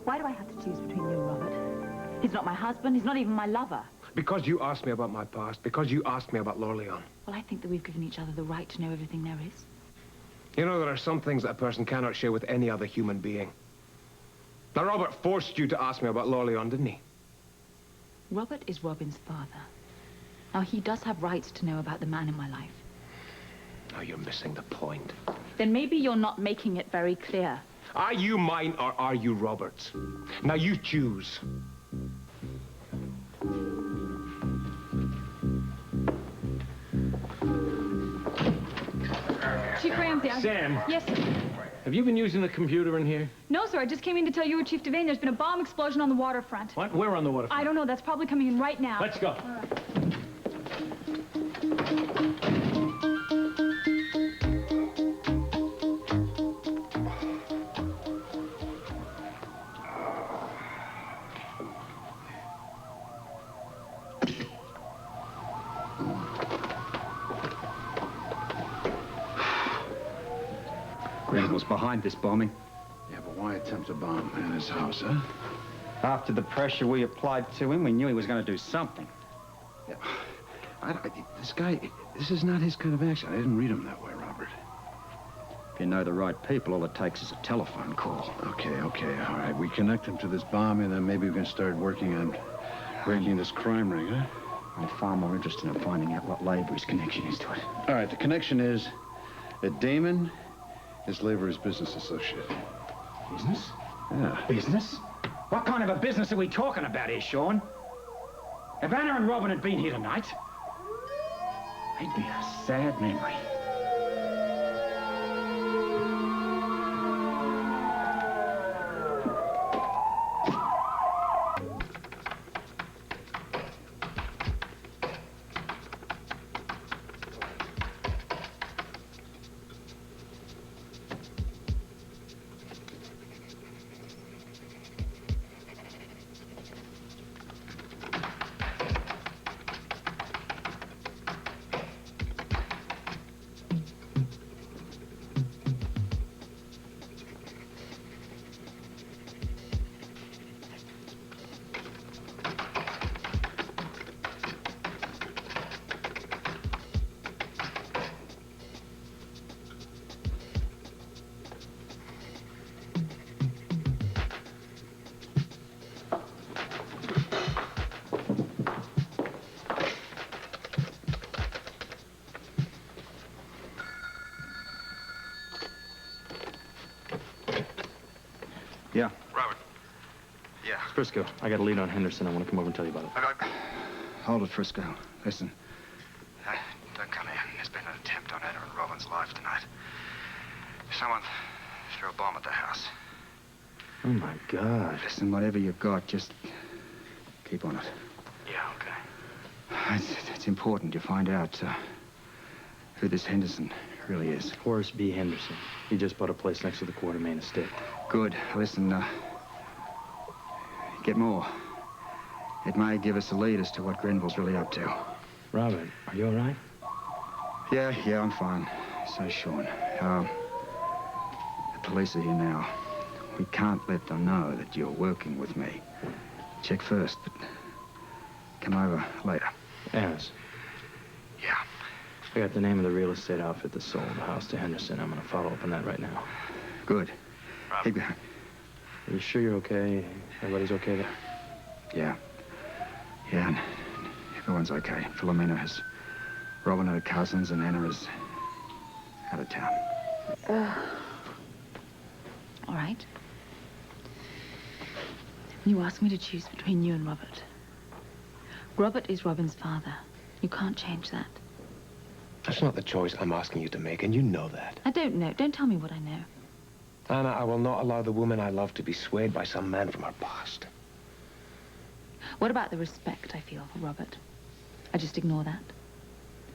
Why do I have to choose between you and Robert? He's not my husband. He's not even my lover. Because you asked me about my past. Because you asked me about Lorleon. Well, I think that we've given each other the right to know everything there is. You know, there are some things that a person cannot share with any other human being. Now, Robert forced you to ask me about Lorleon, didn't he? Robert is Robin's father. Now, he does have rights to know about the man in my life. Now, you're missing the point. Then maybe you're not making it very clear. Are you mine or are you Robert's? Now, you choose. Chief Ramsey, Sam. Yes, sir. Have you been using the computer in here? No, sir, I just came in to tell you or Chief Devane there's been a bomb explosion on the waterfront. What? Where on the waterfront? I don't know. That's probably coming in right now. Let's go. All right. Grenville's behind this bombing. Yeah, but why attempt a bomb in his house, huh? After the pressure we applied to him, we knew he was going to do something. Yeah. This guy, this is not his kind of action. I didn't read him that way, Robert. If you know the right people, all it takes is a telephone call. Okay, all right. We connect him to this bomb, and then maybe we can start working on breaking this crime ring, huh? I'm far more interested in finding out what Lavery's connection is to it. All right, the connection is that Damon is Lavery's business associate. Business? Yeah. Business? What kind of a business are we talking about here, Sean? If Anna and Robin had been here tonight, they'd be a sad memory. Yeah. Robert. Yeah. Frisco, I got a lead on Henderson. I want to come over and tell you about it. Hold it, Frisco. Listen. Don't come here. There's been an attempt on Anna and Robin's life tonight. Someone threw a bomb at the house. Oh, my God. Listen, whatever you've got, just keep on it. Yeah, okay. It's important you find out who this Henderson really is. Horace B. Henderson. He just bought a place next to the Quartermain estate. Good. Listen, get more. It may give us a lead as to what Grenville's really up to. Robert, are you all right? Yeah, I'm fine. So, Sean, the police are here now. We can't let them know that you're working with me. Check first, but come over later. Alice. Yeah. I got the name of the real estate outfit that sold the house to Henderson. I'm going to follow up on that right now. Good. Robert. Keep going. Are you sure you're okay? Everybody's okay there? Yeah, and everyone's okay. Philomena has Robin and her cousins, and Anna is out of town. All right. You asked me to choose between you and Robert. Robert is Robin's father. You can't change that. That's not the choice I'm asking you to make, and you know that. I don't know. Don't tell me what I know. Anna, I will not allow the woman I love to be swayed by some man from her past. What about the respect I feel for Robert? I just ignore that.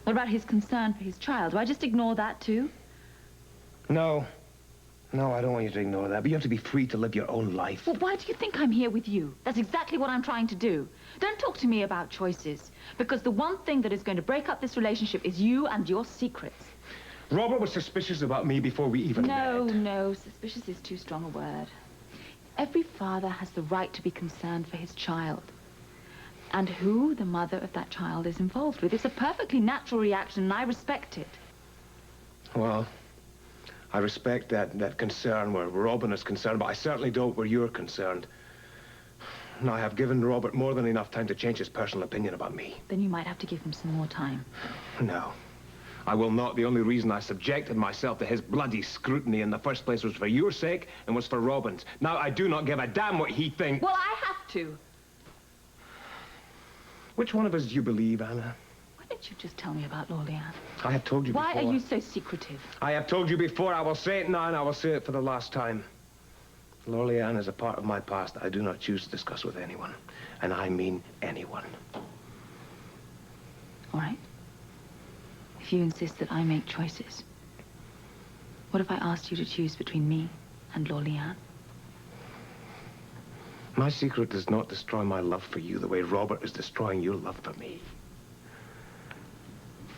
What about his concern for his child? Do I just ignore that too? No, I don't want you to ignore that, but you have to be free to live your own life. Well, why do you think I'm here with you? That's exactly what I'm trying to do. Don't talk to me about choices, because the one thing that is going to break up this relationship is you and your secrets. Robert was suspicious about me before we even met. No, suspicious is too strong a word. Every father has the right to be concerned for his child and who the mother of that child is involved with. It's a perfectly natural reaction, and I respect it. Well, I respect that concern where Robin is concerned, but I certainly don't where you're concerned. And I have given Robert more than enough time to change his personal opinion about me. Then you might have to give him some more time. No. I will not. The only reason I subjected myself to his bloody scrutiny in the first place was for your sake and was for Robin's. Now, I do not give a damn what he thinks. Well, I have to. Which one of us do you believe, Anna? Why don't you just tell me about Lorleanne? I have told you before. Why are you so secretive? I have told you before. I will say it now, and I will say it for the last time. Lorleanne is a part of my past that I do not choose to discuss with anyone. And I mean anyone. All right. If you insist that I make choices, what if I asked you to choose between me and Lorleanne? My secret does not destroy my love for you the way Robert is destroying your love for me.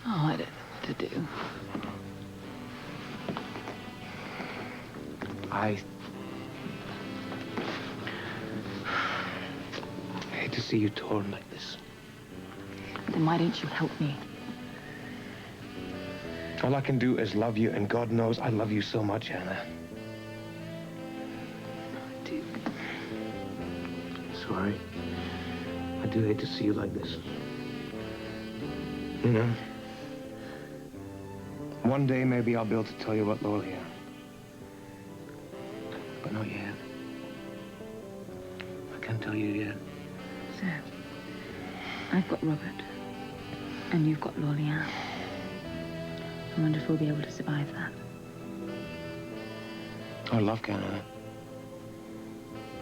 Oh, I don't know what to do. I hate to see you torn like this. Then why don't you help me? All I can do is love you, and God knows I love you so much, Anna. I do. Sorry. I do hate to see you like this. You know, one day maybe I'll be able to tell you about Lorleanne. But not yet. I can't tell you yet. So, I've got Robert, and you've got Lorleanne. I wonder if we'll be able to survive that. Our love can, Anna.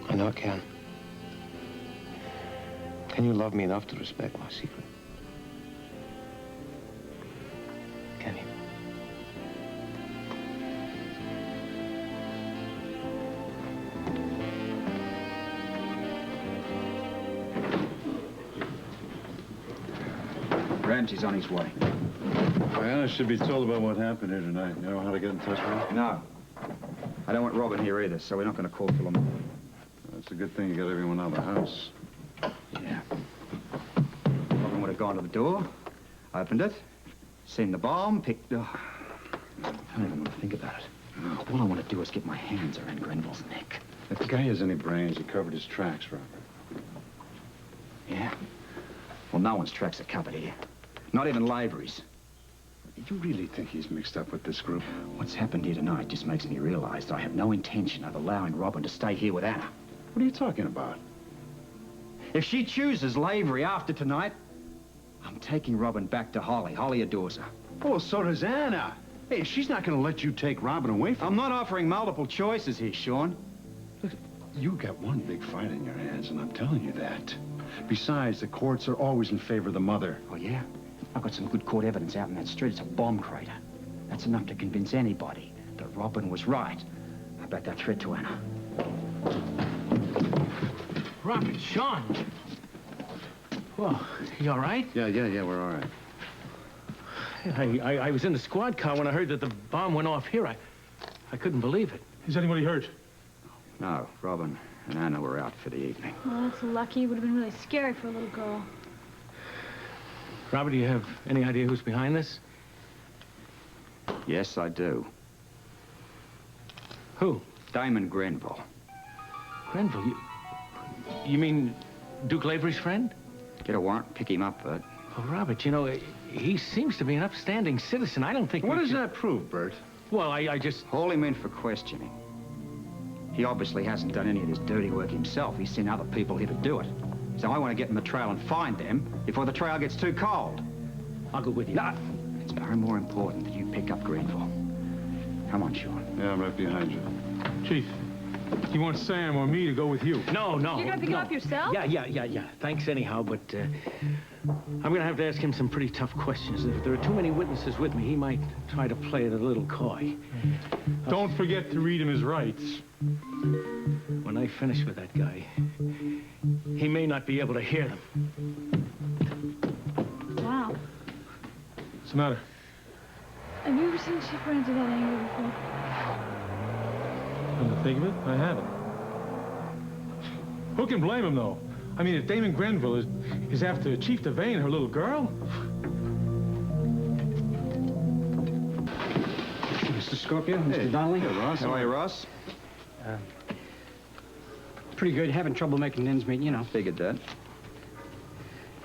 I know it can. Can you love me enough to respect my secret? Can you? Ramsey's on his way. Anna should be told about what happened here tonight. You know how to get in touch with her? No. I don't want Robin here either, so we're not going to call till him. It's a good thing you got everyone out of the house. Yeah. Robin would have gone to the door, opened it, seen the bomb, picked... Oh, I don't even want to think about it. All I want to do is get my hands around Grenville's neck. If the guy has any brains, he covered his tracks, Robert. Yeah? Well, no one's tracks are covered here. Not even Lavery's. You really think he's mixed up with this group? What's happened here tonight just makes me realize that I have no intention of allowing Robin to stay here with Anna. What are you talking about? If she chooses Lavery after tonight, I'm taking Robin back to Holly. Holly adores her. Oh, so does Anna. Hey, she's not going to let you take Robin away from I'm not offering multiple choices here, Sean. Look, you got one big fight in your hands, and I'm telling you that. Besides, the courts are always in favor of the mother. Oh, yeah? I've got some good court evidence out in that street. It's a bomb crater. That's enough to convince anybody that Robin was right about that threat to Anna. Robert, Sean. Well, you all right? Yeah, we're all right. I was in the squad car when I heard that the bomb went off here. I couldn't believe it. Is anybody hurt? No, Robin and Anna were out for the evening. Well, that's lucky. It would have been really scary for a little girl. Robert, do you have any idea who's behind this? Yes, I do. Who? Damon Grenville. Grenville? You mean Duke Lavery's friend? Get a warrant, pick him up, Bert. Well, Robert, you know, he seems to be an upstanding citizen. I don't think What we does should... that prove, Bert? Well, I just... Haul him in for questioning. He obviously hasn't done any of this dirty work himself. He's sent other people here to do it. So I want to get in the trail and find them before the trail gets too cold. I'll go with you. No, it's far more important that you pick up Grenville. Come on, Sean. Yeah, I'm right behind you. Chief, you want Sam or me to go with you? No. You're gonna pick him up yourself? Yeah. Thanks anyhow, but I'm gonna have to ask him some pretty tough questions. If there are too many witnesses with me, he might try to play it a little coy. Don't forget to read him his rights. When I finish with that guy, he may not be able to hear them. Wow. What's the matter? Have you ever seen Chief run into that anger before? Come to think of it, I haven't. Who can blame him, though? I mean, if Damon Grenville is after Chief Devane, her little girl? Mr. Scorpio, Mr. Donnelly. Hey, Ross. How are you, Ross? Pretty good. Having trouble making ends meet, you know. Figured that.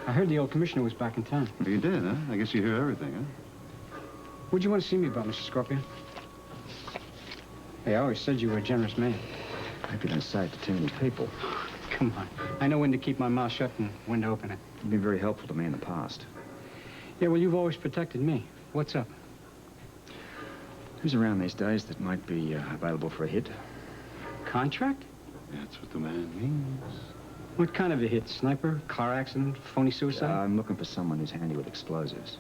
I heard the old commissioner was back in town. Well, you did, huh? I guess you hear everything, huh? What'd you want to see me about, Mr. Scorpio? Hey, I always said you were a generous man. I hope you don't say it to too many people. Come on. I know when to keep my mouth shut and when to open it. You've been very helpful to me in the past. Yeah, well, you've always protected me. What's up? Who's around these days that might be available for a hit? Contract? That's what the man means. What kind of a hit? Sniper? Car accident? Phony suicide? I'm looking for someone who's handy with explosives.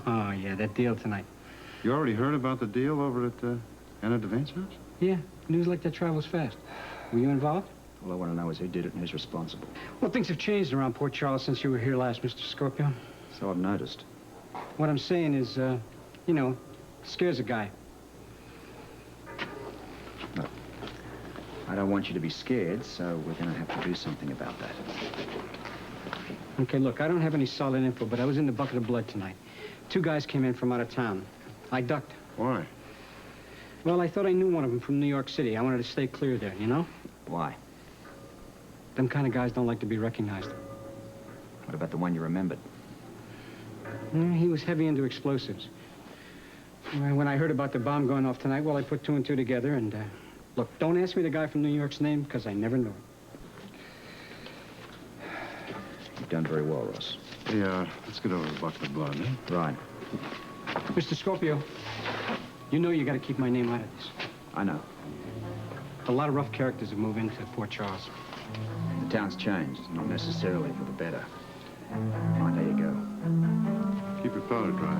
Oh, yeah, that deal tonight. You already heard about the deal over at Anna Devane's house? Yeah, news like that travels fast. Were you involved? All I want to know is who did it and who's responsible. Well, things have changed around Port Charles since you were here last, Mr. Scorpio. So I've noticed. What I'm saying is, you know, scares a guy. Look, I don't want you to be scared, so we're going to have to do something about that. Okay, look, I don't have any solid info, but I was in the bucket of blood tonight. 2 guys came in from out of town. I ducked. Why? Well, I thought I knew one of them from New York City. I wanted to stay clear there, you know? Why? Them kind of guys don't like to be recognized. What about the one you remembered? He was heavy into explosives. When I heard about the bomb going off tonight, well, I put 2 and 2 together, and, look, don't ask me the guy from New York's name, because I never knew him. You've done very well, Ross. Yeah, let's get over the bucket of blood, eh? Right. Mr. Scorpio, you know you got to keep my name out of this. I know. A lot of rough characters have moved into Port Charles. The town's changed, not necessarily for the better. Right, there you go. Keep your powder dry.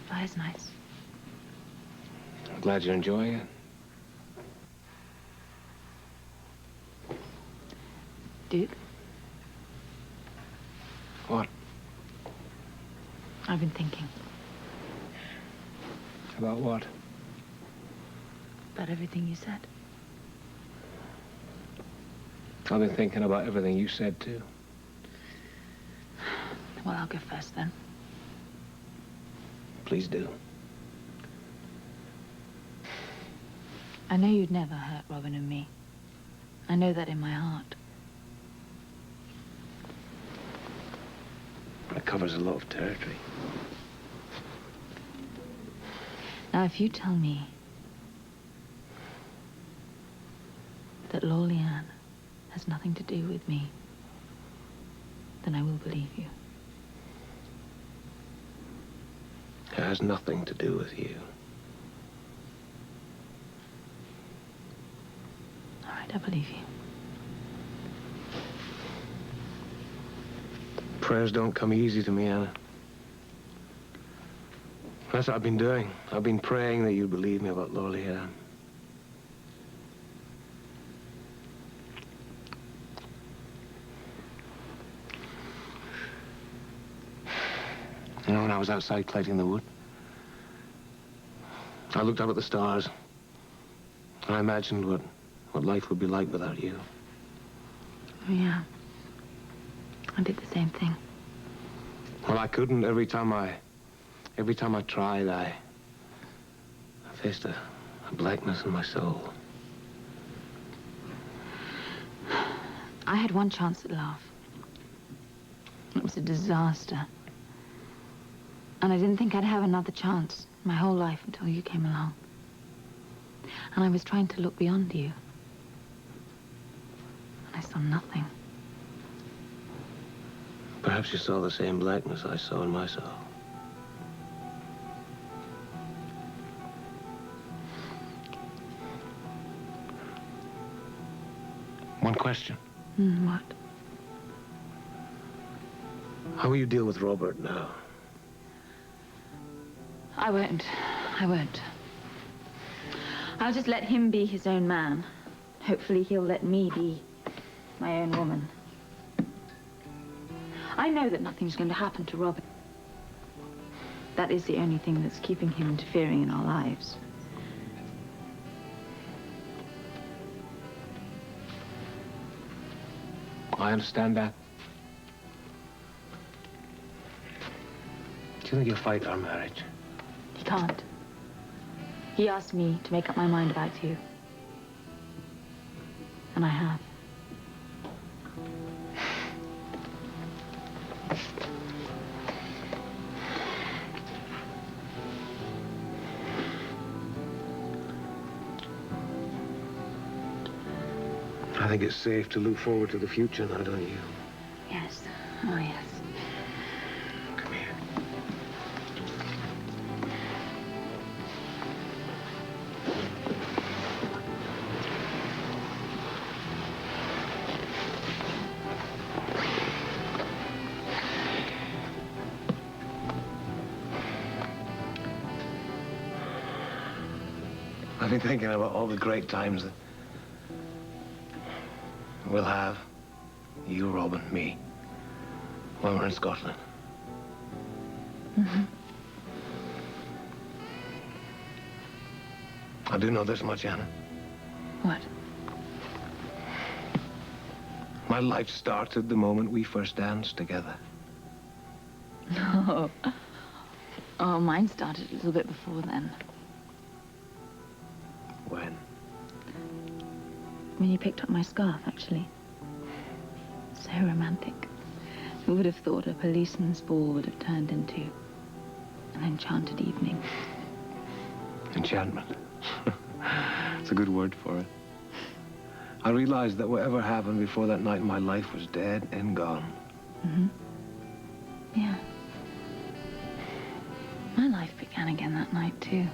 Fire's nice. I'm glad you're enjoying it. Duke, What? I've been thinking About what? about everything you said. I've been thinking about everything you said, too. Well, I'll go first then. Please do. I know you'd never hurt Robin and me. I know that in my heart. It covers a lot of territory. Now, if you tell me that Lorleanne has nothing to do with me, then I will believe you. It has nothing to do with you. All right, I believe you. Prayers don't come easy to me, Anna. That's what I've been doing. I've been praying that you'd believe me about Lorleanne. You know, when I was outside collecting the wood, I looked up at the stars, and I imagined what life would be like without you. Oh, yeah. I did the same thing. Well, I couldn't. Every time I tried, I faced a blackness in my soul. I had one chance at love. It was a disaster. And I didn't think I'd have another chance my whole life until you came along. And I was trying to look beyond you. And I I saw nothing. Perhaps you saw the same blackness I saw in my soul. One question. What? How will you deal with Robert now? I won't. I won't. I'll just let him be his own man. Hopefully he'll let me be my own woman. I know that nothing's going to happen to Robert. That is the only thing that's keeping him interfering in our lives. I understand that. Do you think he'll fight our marriage? He can't. He asked me to make up my mind about you. And I have. I think it's safe to look forward to the future now, don't you? Yes. Oh, yes. Come here. I've been thinking about all the great times that we'll have, you, Robin, me, when we're in Scotland. Mm-hmm. I do know this much, Anna. What? My life started the moment we first danced together. No. Oh, mine started a little bit before then. When? When you picked up my scarf, actually. So romantic. Who would have thought a policeman's ball would have turned into an enchanted evening? Enchantment. It's a good word for it. I realized that whatever happened before that night, my life was dead and gone. Mm-hmm. Yeah. My life began again that night, too.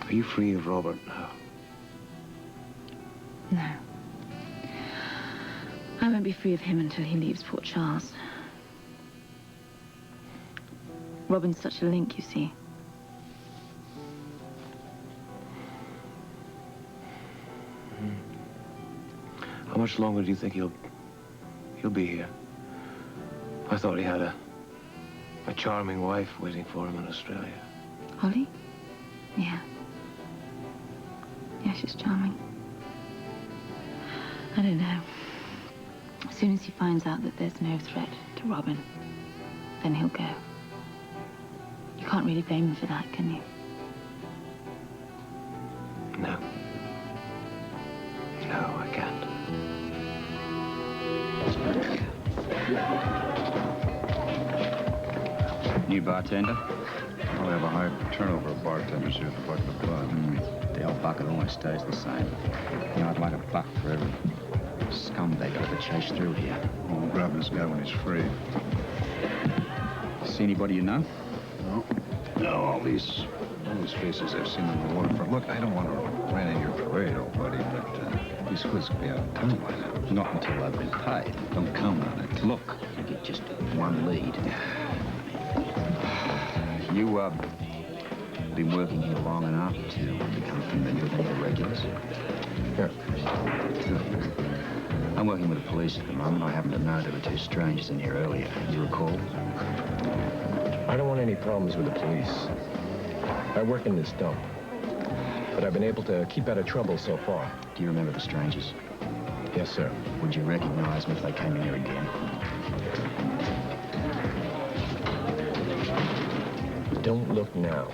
Are you free of Robert now? No. I won't be free of him until he leaves Port Charles. Robin's such a link, you see. How much longer do you think he'll be here? I thought he had a charming wife waiting for him in Australia. Holly? Yeah. Yeah, she's charming. I don't know. As soon as he finds out that there's no threat to Robin, then he'll go. You can't really blame him for that, can you? No. No, I can't. New bartender? I'll have a high turnover of bartenders here at the Bucket of Blood. The old bucket always stays the same. You know, I'd like a buck for every scumbag I've ever chased through here. We'll grab this guy when he's free. See anybody you know? No. No, all these faces I've seen on the waterfront. Look, I don't want to rain in your parade, old buddy, but these hoods could be out of town by now. Not until I've been paid. Don't count on it. Look, you get just one lead. You, been working here long enough to become familiar with any of the regulars? Yeah. I'm working with the police at the moment. I happen to know there were two strangers in here earlier. You recall? I don't want any problems with the police. I work in this dump, but I've been able to keep out of trouble so far. Do you remember the strangers? Yes, sir. Would you recognize them if they came in here again? Don't look now.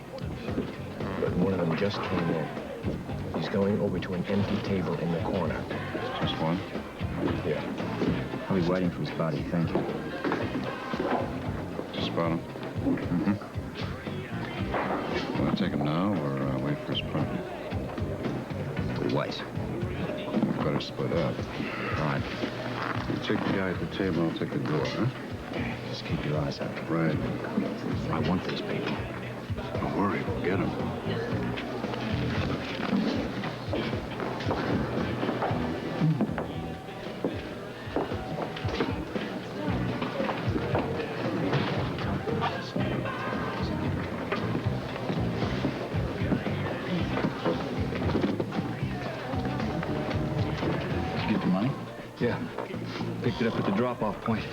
But one of them just came in. He's going over to an empty table in the corner. Just one? Yeah. I'll be waiting for his body, thank you. Did you spot him? Mm-hmm. Want to take him now or wait for his partner? you wait. Better split up. All right. You take the guy at the table, I'll take the door, huh? Just keep your eyes open. Right. I want these people. Don't worry, we'll get him. Get the money? Yeah. Picked it up at the drop-off point.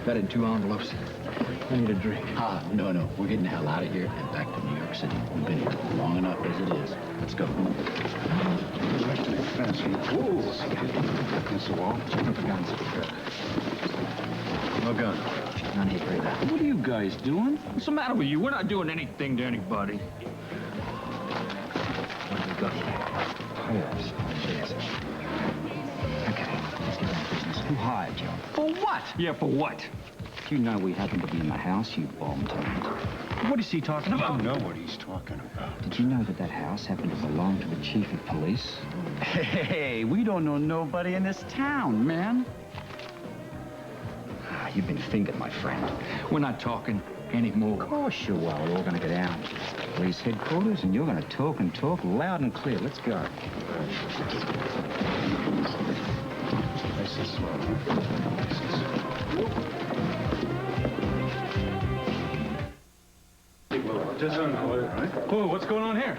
Got it in 2 envelopes. I need a drink. Ah, no. We're getting the hell out of here and back to New York City. We've been here long enough as it is. Let's go. Actually, fancy. Whoa! Against the wall. Check up the guns. No gun. None here for that. What are you guys doing? What's the matter with you? We're not doing anything to anybody. What have we got here? Yes. Okay, let's get down to business. Who hired you? For what? Yeah, for what? Do you know we happen to be in the house you bombed tonight? What is he talking about? I know what he's talking about. Did you know that house happened to belong to the chief of police? Hey, we don't know nobody in this town, man. You've been fingered, my friend. We're not talking anymore. Of course you are. We're all going to go down to police headquarters, and you're going to talk and talk loud and clear. Let's go. Nice and slow, huh? Nice and slow. Whoa, what's going on here?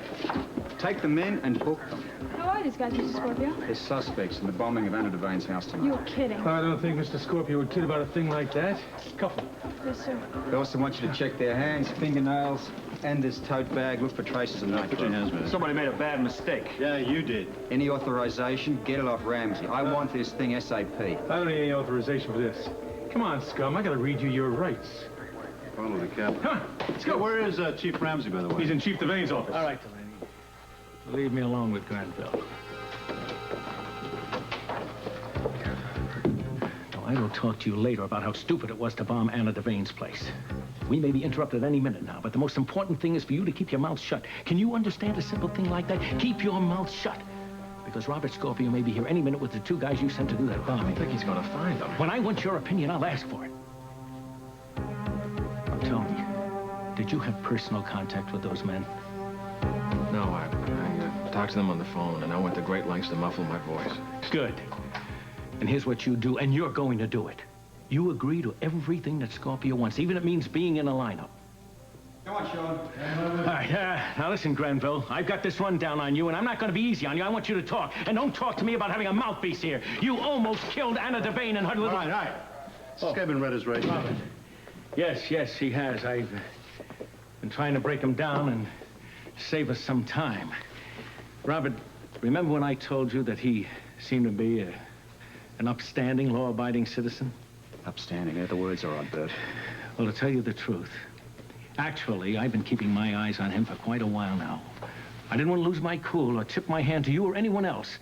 Take the men and book them. How are these guys, Mr. Scorpio? They're suspects in the bombing of Anna Devane's house tonight. You're kidding. I don't think Mr. Scorpio would kid about a thing like that. Cuff him. Yes, sir. They also want you to check their hands, fingernails, and this tote bag. Look for traces of nitro. Somebody made a bad mistake. Yeah, you did. Any authorization, get it off Ramsey. I want this thing ASAP. I don't need any authorization for this. Come on, scum. I gotta read you your rights. Follow the captain. Come on, let's go. Where is Chief Ramsey, by the way? He's in Chief Devane's office. All right, Delaney. Leave me alone with Granville. Now, I will talk to you later about how stupid it was to bomb Anna Devane's place. We may be interrupted any minute now, but the most important thing is for you to keep your mouth shut. Can you understand a simple thing like that? Keep your mouth shut. Because Robert Scorpio may be here any minute with the 2 guys you sent to do that bombing. I think he's gonna find them. When I want your opinion, I'll ask for it. Now, tell me, did you have personal contact with those men? No, I talked to them on the phone, and I went to great lengths to muffle my voice. Good. And here's what you do, and you're going to do it. You agree to everything that Scorpio wants, even if it means being in a lineup. Come on, Sean. All right, now listen, Granville. I've got this rundown on you, and I'm not going to be easy on you. I want you to talk. And don't talk to me about having a mouthpiece here. You almost killed Anna Devane and her little... All right. This guy been read his rights. Yes, he has. I've been trying to break him down and save us some time. Robert, remember when I told you that he seemed to be an upstanding, law-abiding citizen? Upstanding. The words are odd, Bert. Well, to tell you the truth, actually, I've been keeping my eyes on him for quite a while now. I didn't want to lose my cool or tip my hand to you or anyone else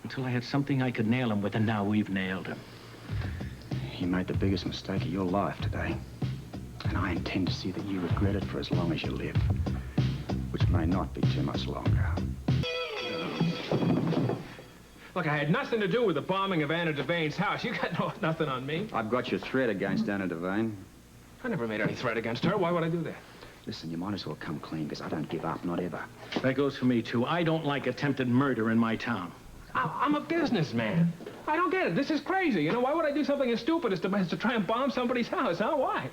until I had something I could nail him with, and now we've nailed him. You made the biggest mistake of your life today. And I intend to see that you regret it for as long as you live. Which may not be too much longer. Look, I had nothing to do with the bombing of Anna Devane's house. You got nothing on me. I've got your threat against Anna Devane. I never made any threat against her. Why would I do that? Listen, you might as well come clean, because I don't give up, not ever. That goes for me, too. I don't like attempted murder in my town. I'm a businessman. I don't get it. This is crazy. You know, why would I do something as stupid as to try and bomb somebody's house, huh? Why?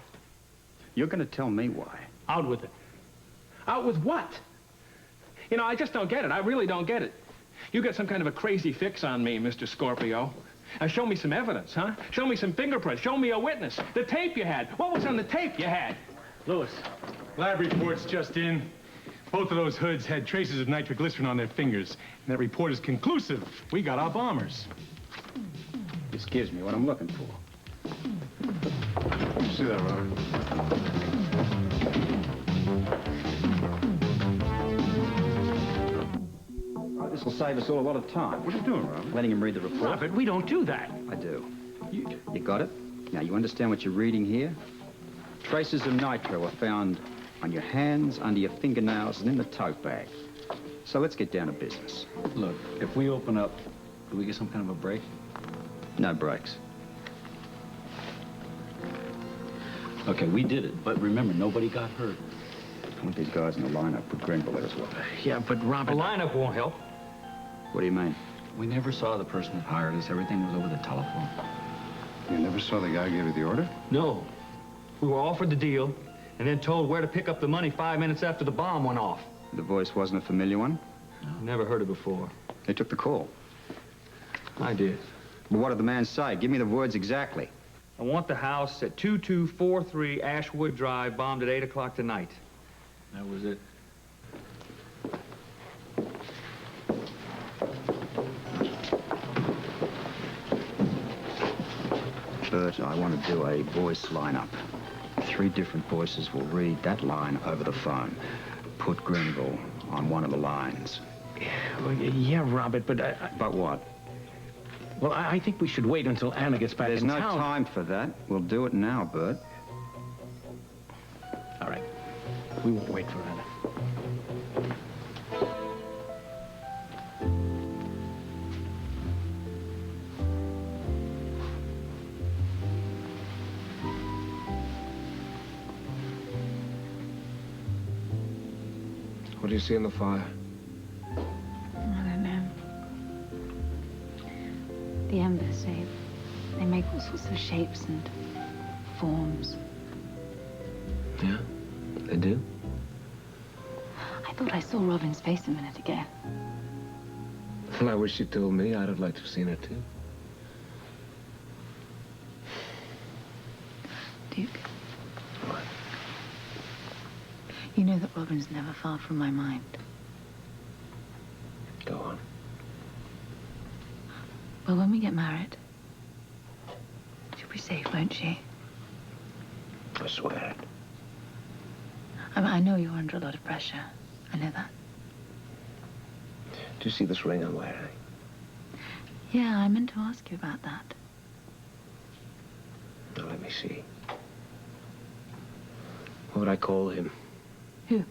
You're going to tell me why. Out with it. Out with what? You know, I just don't get it. I really don't get it. You got some kind of a crazy fix on me, Mr. Scorpio. Show me some evidence, huh? Show me some fingerprints. Show me a witness. The tape you had. What was on the tape you had? Lewis, lab report's just in. Both of those hoods had traces of nitroglycerin on their fingers. And that report is conclusive. We got our bombers. This gives me what I'm looking for. You see that, Robert? This will save us all a lot of time. What are you doing, Robert? Letting him read the report. Robert, we don't do that. I do. You got it? Now, you understand what you're reading here? Traces of nitro were found on your hands, under your fingernails, and in the tote bag. So let's get down to business. Look, if we open up, do we get some kind of a break? No breaks. Okay, we did it, but remember, nobody got hurt. I want these guys in the lineup. Put Grenville there as well. Yeah, but Robert... A lineup won't help. What do you mean? We never saw the person that hired us. Everything was over the telephone. You never saw the guy who gave you the order? No. We were offered the deal and then told where to pick up the money 5 minutes after the bomb went off. The voice wasn't a familiar one? Never heard it before. They took the call. I did. But what did the man say? Give me the words exactly. I want the house at 2243 Ashwood Drive bombed at 8 o'clock tonight. That was it. Bert, I want to do a voice lineup. 3 different voices will read that line over the phone. Put Grenville on one of the lines. Yeah, Robert, but But what? Well, I think we should wait until Anna gets back There's in no town. time for that. We'll do it now, Bert. All right. We won't wait for Anna. What do you see in the fire? I don't know. The embers, they make all sorts of shapes and forms. Yeah, they do. I thought I saw Robin's face a minute ago. Well, I wish you told me. I'd have liked to have seen it too. Duke, What? you know that Robin's never far from my mind. Go on. Well, when we get married, she'll be safe, won't she? I swear it. I know you're under a lot of pressure. I know that. Do you see this ring I'm wearing? Yeah, I meant to ask you about that. Now, let me see. What would I call him? Who?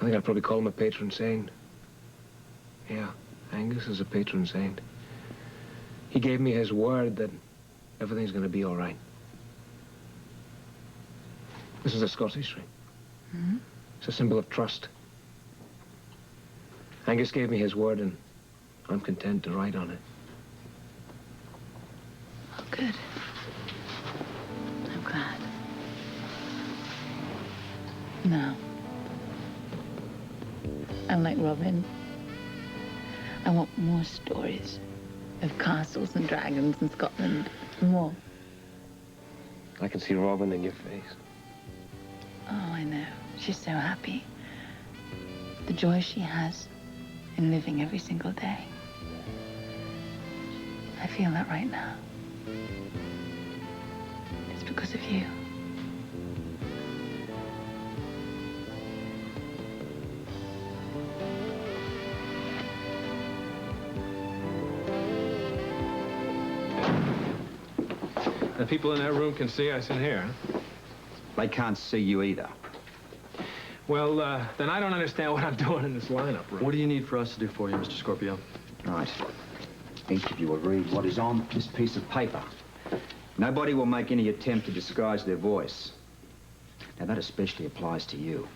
I think I'd probably call him a patron saint. Yeah, Angus is a patron saint. He gave me his word that everything's going to be all right. This is a Scottish ring. Mm-hmm. It's a symbol of trust. Angus gave me his word, and I'm content to write on it. Oh, good. I'm glad. Now, unlike Robin, I want more stories of castles and dragons in Scotland. More. I can see Robin in your face. Oh, I know. She's so happy. The joy she has in living every single day. I feel that right now. It's because of you. The people in that room can see us in here, huh? They can't see you either. Well, then I don't understand what I'm doing in this lineup room. What do you need for us to do for you, Mr. Scorpio? Right. Each of you will read what is on this piece of paper. Nobody will make any attempt to disguise their voice. Now, that especially applies to you.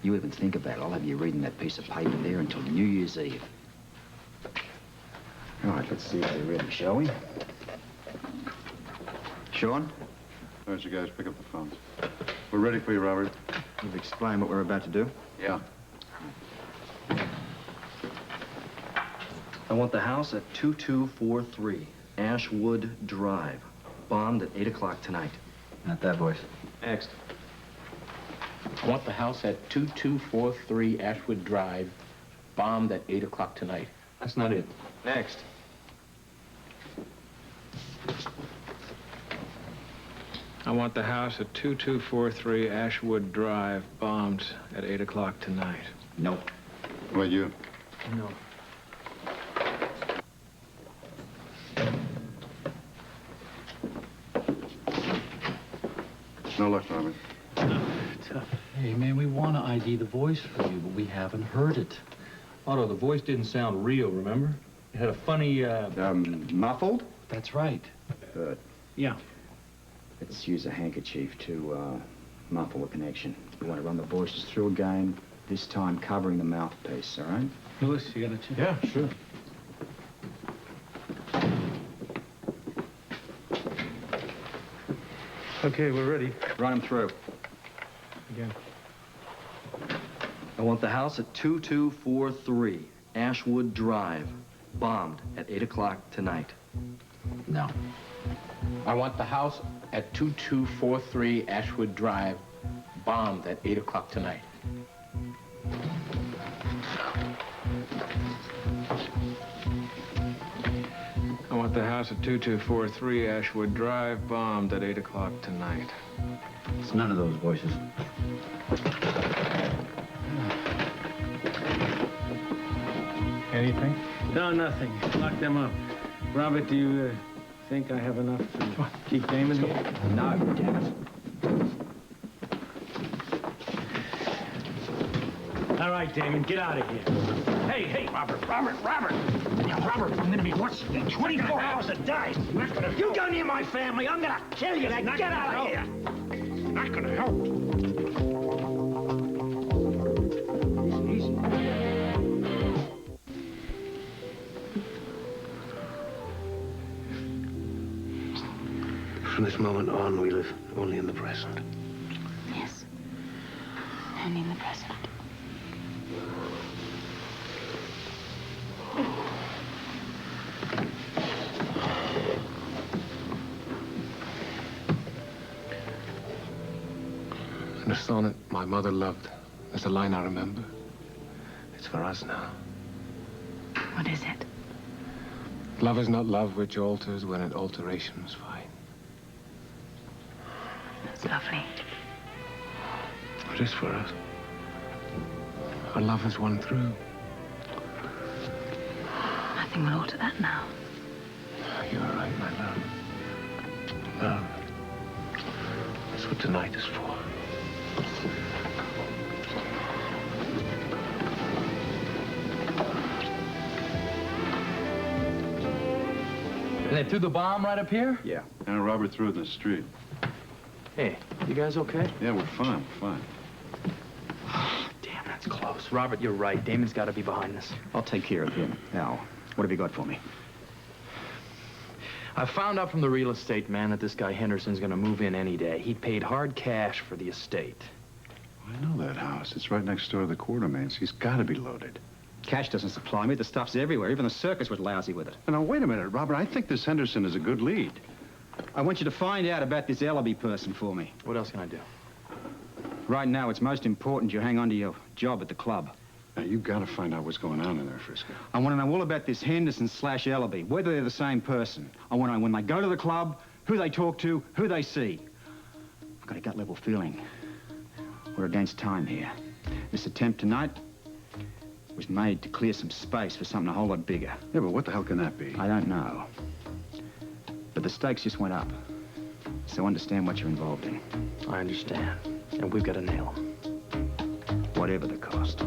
You even think about it, I'll have you reading that piece of paper there until New Year's Eve. All right, let's see how you're ready, shall we? Sean? Why don't you guys pick up the phones? We're ready for you, Robert. You've explained what we're about to do? Yeah. I want the house at 2243 Ashwood Drive, bombed at 8 o'clock tonight. Not that voice. Next. I want the house at 2243 Ashwood Drive, bombed at 8 o'clock tonight. That's not it. Next. I want the house at 2243 Ashwood Drive, bombed at 8 o'clock tonight. Nope. What about you? No. No luck, Robert. Tough. Hey, man, we want to ID the voice for you, but we haven't heard it. Otto, the voice didn't sound real, remember? It had a funny, muffled? That's right. Good. Yeah. Let's use a handkerchief to, muffle the connection. We want to run the voices through again, this time covering the mouthpiece, all right? Louis, you got a chip? Yeah, sure. Okay, we're ready. Run them through. Again. I want the house at 2243 Ashwood Drive, bombed at 8 o'clock tonight. No. I want the house at 2243 Ashwood Drive, bombed at 8 o'clock tonight. I want the house at 2243 Ashwood Drive, bombed at 8 o'clock tonight. It's none of those voices. Anything? No, nothing. Lock them up. Robert, do you think I have enough to keep Damon here? No, damn it. All right, Damon, get out of here. Hey, Robert, I'm gonna be watching 24 hours a day. You go near my family, I'm gonna kill you. Now get out of here. Not gonna help. From this moment on, we live only in the present. Yes. Only in the present. In a sonnet my mother loved, there's a line I remember. It's for us now. What is it? Love is not love which alters when an alteration's fine. That's lovely. It is for us. Our love has won through. Nothing will alter that now. You are right, my love. Love. That's what tonight is for. They threw the bomb right up here? Yeah. And Robert threw it in the street. Hey, you guys okay? Yeah, we're fine, fine. Damn, that's close. Robert, you're right. Damon's got to be behind this. I'll take care of him. Now, what have you got for me? I found out from the real estate man that this guy Henderson's gonna move in any day. He paid hard cash for the estate. I know that house. It's right next door to the Quartermains. He's got to be loaded. Cash doesn't supply me. The stuff's everywhere. Even the circus was lousy with it. Now, wait a minute, Robert. I think this Henderson is a good lead. I want you to find out about this Ellaby person for me. What else can I do? Right now, it's most important you hang on to your job at the club. Now, you've got to find out what's going on in there, Frisco. I want to know all about this Henderson/Ellaby, whether they're the same person. I want to know when they go to the club, who they talk to, who they see. I've got a gut-level feeling we're against time here. This attempt tonight was made to clear some space for something a whole lot bigger. Yeah, but what the hell can that be? I don't know. But the stakes just went up. So understand what you're involved in. I understand. And we've got to nail him. Whatever the cost.